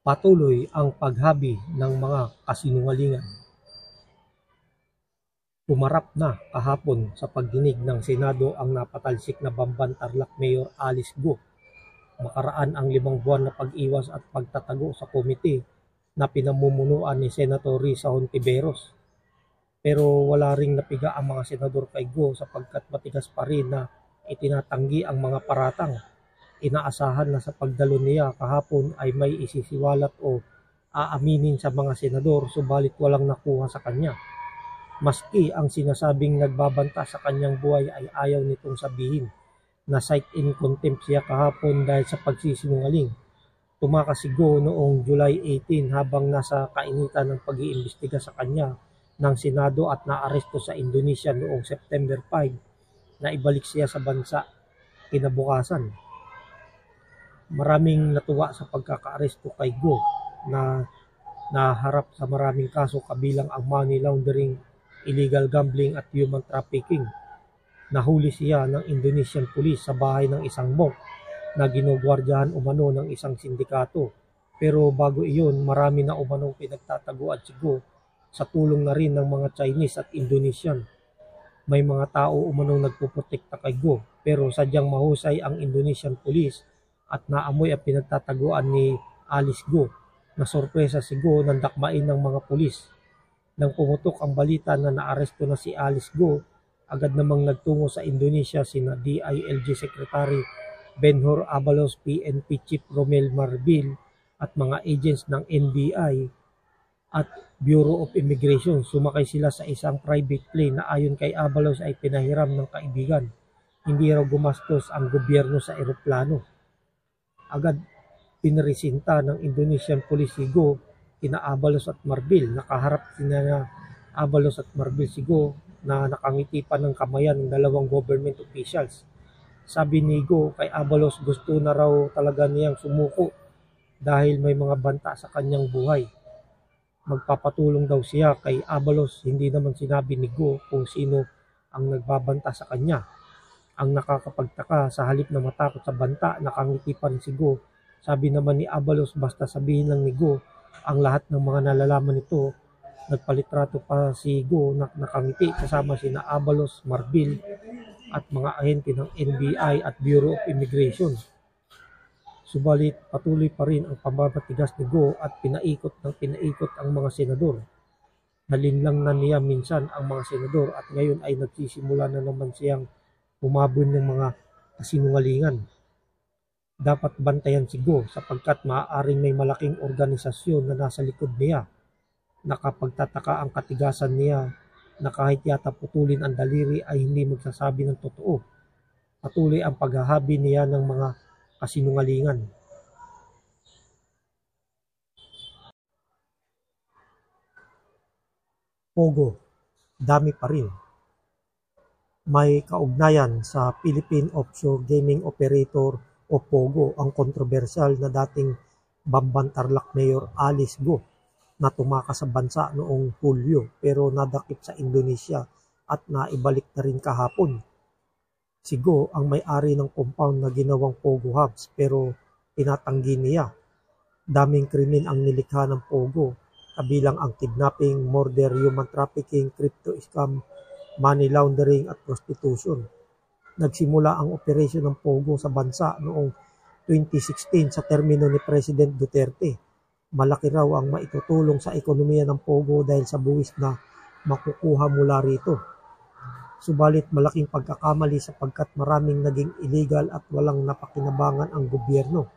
Patuloy ang paghabi ng mga kasinungalingan. Humarap na kahapon sa pagdinig ng Senado ang napatalsik na Bamban Tarlac Mayor Alice Go. Makaraan ang 5 buwan na pag-iwas at pagtatago sa komite na pinamumunuan ni Senator Risa Hontiveros. Pero wala ring napiga ang mga senador kay Go sapagkat matigas pa rin na itinatanggi ang mga paratang. Inaasahan na sa pagdalo niya kahapon ay may isisiwalat o aaminin sa mga senador subalit walang nakuha sa kanya. Maski ang sinasabing nagbabanta sa kanyang buhay ay ayaw nitong sabihin na cite in contempt siya kahapon dahil sa pagsisinungaling. Tumakas si Go noong July 18 habang nasa kainitan ng pag-iimbestiga sa kanya ng Senado at naaresto sa Indonesia noong September 5 na ibalik siya sa bansa kinabukasan. Maraming natuwa sa pagkakaaresto kay Go na naharap sa maraming kaso kabilang ang money laundering, illegal gambling at human trafficking. Nahuli siya ng Indonesian police sa bahay ng isang monk na ginugwardyahan umano ng isang sindikato. Pero bago iyon, marami na umanong pinagtataguan si Go sa tulong na rin ng mga Chinese at Indonesian. May mga tao umanong nagpuprotekta kay Go pero sadyang mahusay ang Indonesian police at naamoy ang pinagtataguan ni Alice Go. Nasorpresa si Go nang dakmain ng mga pulis. Nang pumutok ang balita na naaresto na si Alice Go, agad namang nagtungo sa Indonesia sina DILG Secretary Benhur Abalos, PNP Chief Romel Marbil at mga agents ng NBI at Bureau of Immigration. Sumakay sila sa isang private plane na ayon kay Abalos ay pinahiram ng kaibigan. Hindi raw gumastos ang gobyerno sa eroplano. Agad pinresinta ng Indonesian Police si Go kina Abalos at Marbil. Nakaharap sina Abalos at Marbil si Go na nakangiti pa ng kamayan ng dalawang government officials. Sabi ni Go kay Abalos gusto na raw talaga niyang sumuko dahil may mga banta sa kanyang buhay. Magpapatulong daw siya kay Abalos. Hindi naman sinabi ni Go kung sino ang nagbabanta sa kanya. Ang nakakapagtaka, sa halip na matakot sa banta, nakangiti pa rin si Go. Sabi naman ni Abalos basta sabihin lang ni Go ang lahat ng mga nalalaman nito. Nagpalitrato pa si Go na nakangiti kasama sina Abalos, Marbil at mga ahente ng NBI at Bureau of Immigration. Subalit patuloy pa rin ang pambabatigas ni Go at pinaikot ang mga senador. Nalinlang na niya minsan ang mga senador at ngayon ay nagsisimula na naman siyang umabon ng mga kasinungalingan. Dapat bantayan si Go sapagkat maaaring may malaking organisasyon na nasa likod niya. Nakapagtataka ang katigasan niya na kahit yata putulin ang daliri ay hindi magsasabi ng totoo. Patuloy ang paghahabi niya ng mga kasinungalingan. Pogo, dami pa rin. May kaugnayan sa Philippine Offshore Gaming Operator o Pogo ang kontrobersyal na dating Bamban Tarlac Mayor Alice Go na tumakas sa bansa noong Hulyo pero nadakip sa Indonesia at naibalik na rin kahapon. Si Go ang may-ari ng compound na ginawang Pogo Hubs pero tinatanggi niya. Daming krimen ang nilikha ng Pogo, kabilang ang kidnapping, murder, human trafficking, crypto scam, money laundering at prostitution. Nagsimula ang operasyon ng Pogo sa bansa noong 2016 sa termino ni President Duterte. Malaki raw ang maitutulong sa ekonomiya ng Pogo dahil sa buwis na makukuha mula rito. Subalit malaking pagkakamali sapagkat maraming naging illegal at walang napakinabangan ang gobyerno.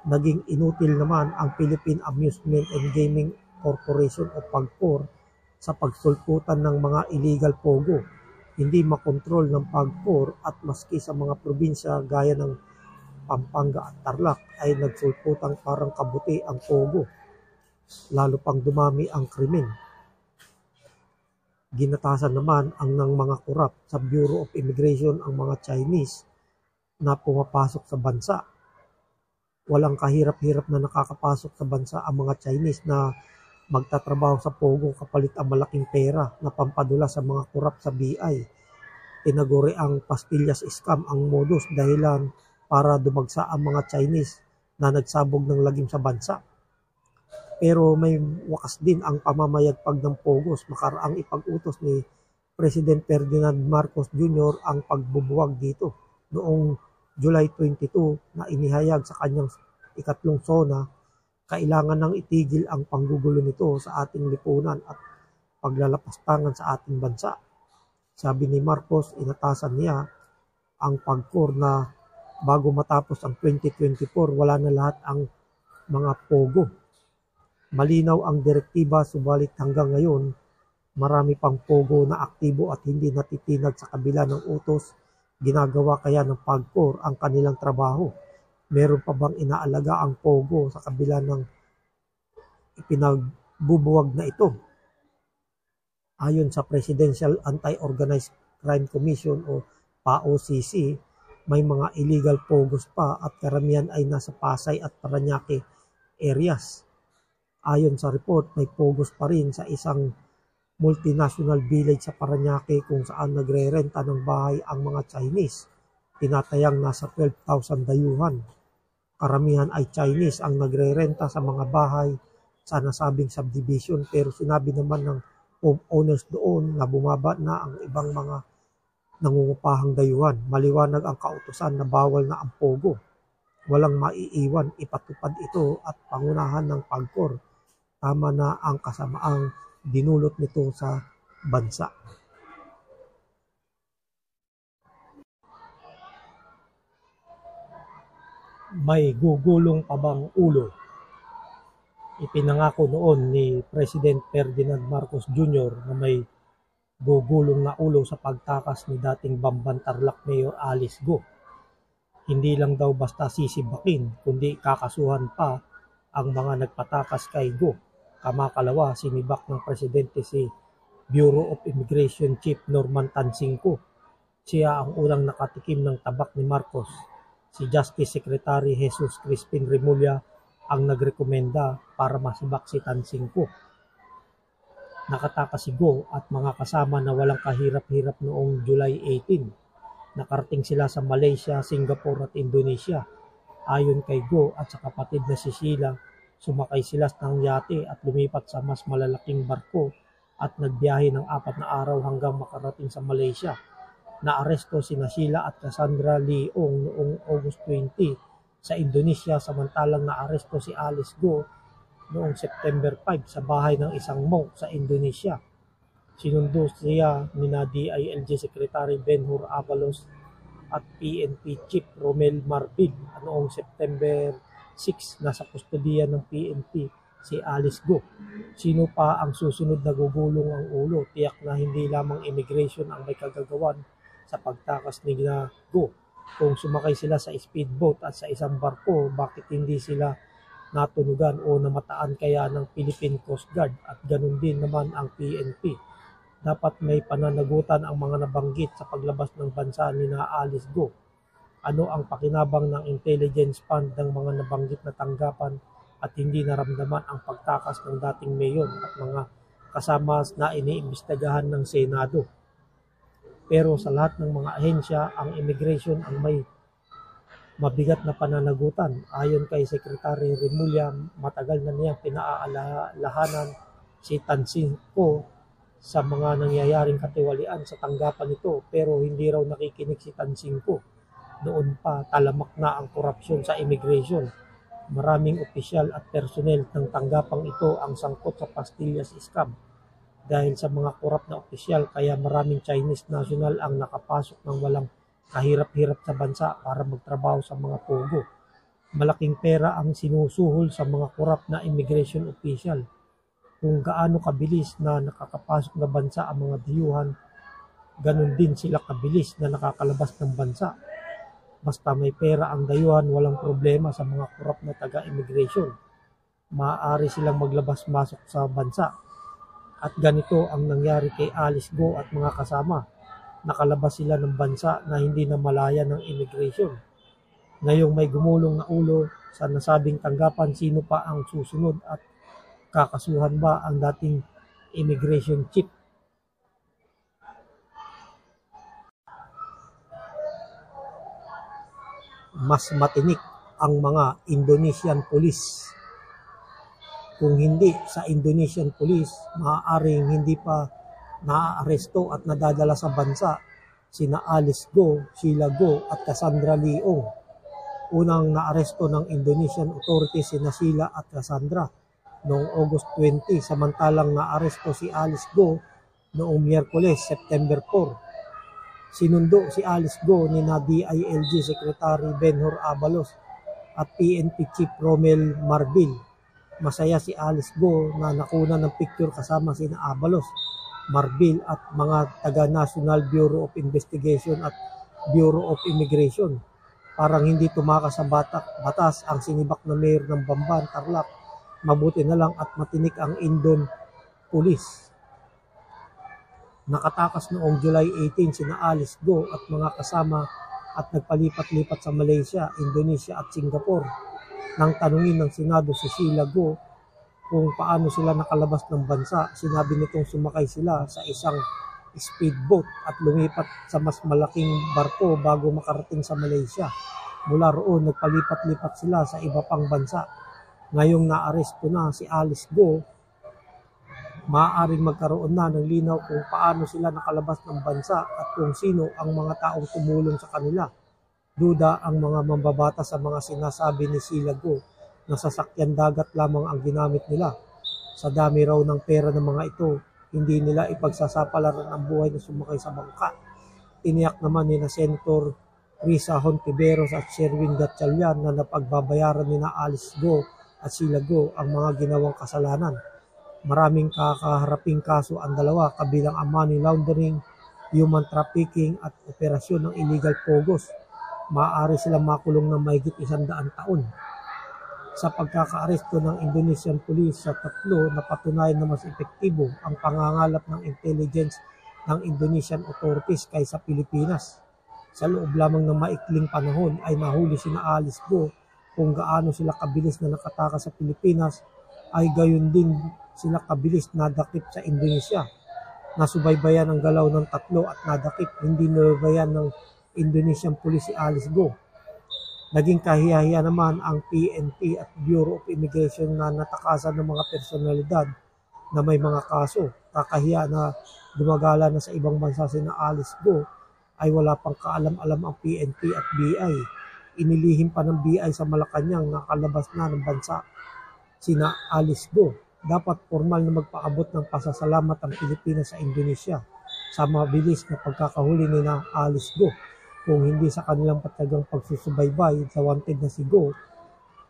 Naging inutil naman ang Philippine Amusement and Gaming Corporation o PAGCOR sa pagsulputan ng mga illegal Pogo. Hindi makontrol ng PAGCOR at maski sa mga probinsya gaya ng Pampanga at Tarlac ay nagsulputang parang kabuti ang Pogo. Lalo pang dumami ang krimen. Ginatasan naman ang ng mga korap sa Bureau of Immigration ang mga Chinese na pumapasok sa bansa. Walang kahirap-hirap na nakakapasok sa bansa ang mga Chinese na magtatrabaho sa Pogo kapalit ang malaking pera na pampadula sa mga korap sa BI. Tinaguri ang pastillas scam ang modus dahilan para dumagsa ang mga Chinese na nagsabog ng lagim sa bansa. Pero may wakas din ang pamamayagpag ng Pogos makaraang ipag-utos ni President Ferdinand Marcos Jr. ang pagbubuwag dito noong July 22 na inihayag sa kanyang ikatlong SONA. Kailangan nang itigil ang panggugulo nito sa ating lipunan at paglalapastangan sa ating bansa. Sabi ni Marcos, inatasan niya ang pagkor na bago matapos ang 2024 wala na lahat ang mga pogo. Malinaw ang direktiba subalit hanggang ngayon marami pang pogo na aktibo at hindi natitinag sa kabila ng utos. Ginagawa kaya ng pagkor ang kanilang trabaho? Meron pa bang inaalaga ang pogo sa kabila ng ipinagbubuwag na ito? Ayon sa Presidential Anti-Organized Crime Commission o PAOCC, may mga illegal pogos pa at karamihan ay nasa Pasay at Parañaque areas. Ayon sa report, may pogos pa rin sa isang multinational village sa Parañaque kung saan nagre-renta ng bahay ang mga Chinese. Tinatayang nasa 12,000 dayuhan. Karamihan ay Chinese ang nagre-renta sa mga bahay sa nasabing subdivision, pero sinabi naman ng homeowners doon na bumaba na ang ibang mga nangungupahang dayuhan. Maliwanag ang kautusan na bawal na ang pogo. Walang maiiwan, ipatupad ito at pangunahan ng pagkor. Tama na ang kasamaang dinulot nito sa bansa. May gugulong pa bang ulo? Ipinangako noon ni President Ferdinand Marcos Jr. na may gugulong na ulo sa pagtakas ni dating Bamban Tarlac Mayor Alice Go. Hindi lang daw basta sisibakin, kundi kakasuhan pa ang mga nagpatakas kay Go. Kamakalawa, sinibak ng presidente si Bureau of Immigration Chief Norman Tansingco. Siya ang unang nakatikim ng tabak ni Marcos. Si Justice Secretary Jesus Crispin Remulla ang nagrekomenda para masibak si Tansingco. Nakatakas si Go at mga kasama na walang kahirap-hirap noong July 18. Nakarating sila sa Malaysia, Singapore at Indonesia. Ayon kay Go at sa kapatid na si Sheila, sumakay sila ng yate at lumipat sa mas malalaking barko at nagbiyahe ng 4 na araw hanggang makarating sa Malaysia. Naaresto sina Sheila at Cassandra Leong noong August 20 sa Indonesia, samantalang naaresto si Alice Go noong September 5 sa bahay ng isang monk sa Indonesia. Sinundo siya ni DILG Secretary Ben-Hur Avalos at PNP Chief Romel Marbil. Noong September 6, nasa kustodiya ng PNP si Alice Go. Sino pa ang susunod na gugulong ang ulo? Tiyak na hindi lamang immigration ang may kagagawan sa pagtakas ni Go. Kung sumakay sila sa speedboat at sa isang barko, bakit hindi sila natunugan o namataan kaya ng Philippine Coast Guard at ganun din naman ang PNP? Dapat may pananagutan ang mga nabanggit sa paglabas ng bansa ni Alice Go. Ano ang pakinabang ng intelligence fund ng mga nabanggit na tanggapan at hindi naramdaman ang pagtakas ng dating mayor at mga kasama na iniimbestigahan ng Senado? Pero sa lahat ng mga ahensya, ang immigration ang may mabigat na pananagutan. Ayon kay Secretary Remulla, matagal na niyang pinaalalahanan si Tansingco sa mga nangyayaring katiwalian sa tanggapan nito, pero hindi raw nakikinig si Tansingco. Noon pa, talamak na ang korupsyon sa immigration. Maraming opisyal at personel ng tanggapang ito ang sangkot sa pastillas scam. Dahil sa mga korap na opisyal, kaya maraming Chinese national ang nakapasok ng walang kahirap-hirap sa bansa para magtrabaho sa mga pogo. Malaking pera ang sinusuhol sa mga korap na immigration official. Kung gaano kabilis na nakakapasok na bansa ang mga diyuhan, ganun din sila kabilis na nakakalabas ng bansa. Basta may pera ang dayuhan, walang problema sa mga korap na taga-immigration. Maaari silang maglabas-masok sa bansa. At ganito ang nangyari kay Alice Go at mga kasama. Nakalabas sila ng bansa na hindi na malaya ng immigration. Ngayong may gumulong na ulo sa nasabing tanggapan, sino pa ang susunod at kakasuhan ba ang dating immigration chief? Mas matinik ang mga Indonesian police. Kung hindi, sa Indonesian police, maaaring hindi pa naaaresto at nadadala sa bansa sina Alice Go, Sheila Go at Cassandra Leong. Unang naaresto ng Indonesian authorities sina Sheila at Cassandra noong August 20, samantalang naaresto si Alice Go noong Miyerkules, September 4. Sinundo si Alice Go ni na DILG Secretary Benhur Abalos at PNP Chief Romel Marbil. Masaya si Alice Go na nakuna ng picture kasama sina Abalos, Marbil at mga taga National Bureau of Investigation at Bureau of Immigration. Parang hindi tumakas sa batas ang sinibak na mayor ng Bamban, Tarlac. Mabuti na lang at matinik ang Indon Police. Nakatakas noong July 18 sina Alice Go at mga kasama at nagpalipat-lipat sa Malaysia, Indonesia at Singapore. Nang tanungin ng Senado si Sheila Go kung paano sila nakalabas ng bansa, sinabi nitong sumakay sila sa isang speedboat at lumipat sa mas malaking barko bago makarating sa Malaysia. Mula roon, nagpalipat-lipat sila sa iba pang bansa. Ngayong naaresto na si Alice Go, maaaring magkaroon na ng linaw kung paano sila nakalabas ng bansa at kung sino ang mga taong tumulong sa kanila. Duda ang mga mambabata sa mga sinasabi ni Sheila Go na sasakyan dagat lamang ang ginamit nila. Sa dami raw ng pera ng mga ito, hindi nila ipagsasapalaran ang buhay na sumakay sa bangka. Tiniyak naman ni na Senator Risa Hontiveros at Sherwin Gatchalian na napagbabayaran ni na Alice Go at Sheila Go ang mga ginawang kasalanan. Maraming kakaharaping kaso ang dalawa kabilang ang money laundering, human trafficking at operasyon ng illegal pogos. Maaari silang makulong ng mahigit 100 taon. Sa pagkakaaresto ng Indonesian police sa tatlo, napatunayan na mas epektibo ang pangangalap ng intelligence ng Indonesian authorities kaysa Pilipinas. Sa loob lamang ng maikling panahon ay nahuli sina Alice Go. Kung gaano sila kabilis na nakatakas sa Pilipinas, ay gayon din sila kabilis nadakip sa Indonesia. Nasubaybayan ang galaw ng tatlo at nadakip, hindi nabaybayan ng Indonesian police si Alice Go. Naging kahiyahiya naman ang PNP at Bureau of Immigration na natakasan ng mga personalidad na may mga kaso. Kakahiya na gumagala na sa ibang bansa sina Alice Go ay wala pang kaalam-alam ang PNP at BI. Inilihim pa ng BI sa Malacanang na kalabas na ng bansa sina Alice Go. Dapat formal na magpaabot ng pasasalamat ang Pilipinas sa Indonesia sa mabilis na pagkakahuli ni na Alice Go. Kung hindi sa kanilang patagang pagsusubaybay sa wanted na si Go,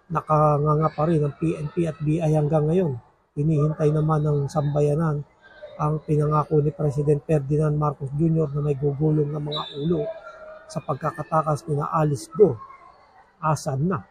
nakanganga pa rin ang PNP at BI hanggang ngayon. Hinihintay naman ng sambayanan ang pinangako ni President Ferdinand Marcos Jr. na may gugulong ng mga ulo sa pagkakatakas ni na Alice Go. Asan na?